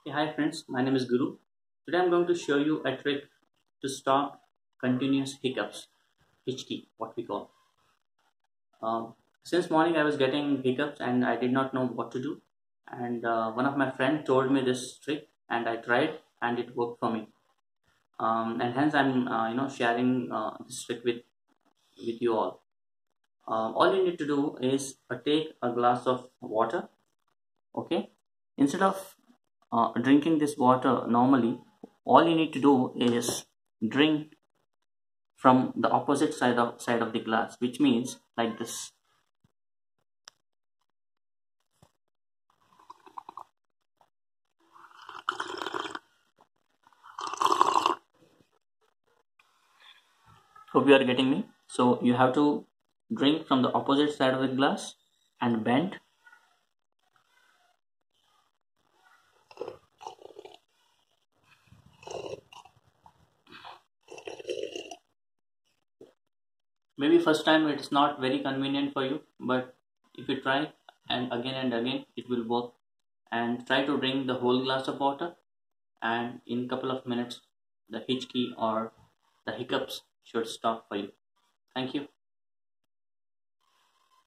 Hey, hi friends, my name is Guru. Today I'm going to show you a trick to stop continuous hiccups, HT, what we call. Since morning I was getting hiccups and I did not know what to do. And one of my friends told me this trick and I tried and it worked for me. And hence I'm sharing this trick with you all. All you need to do is take a glass of water, okay? Instead of drinking this water normally, all you need to do is drink from the opposite side of the glass, which means like this. Hope you are getting me. So you have to drink from the opposite side of the glass and bend. Maybe first time it's not very convenient for you, but if you try and again, it will work. And try to drink the whole glass of water, and in couple of minutes, the hitch key or the hiccups should stop for you. Thank you.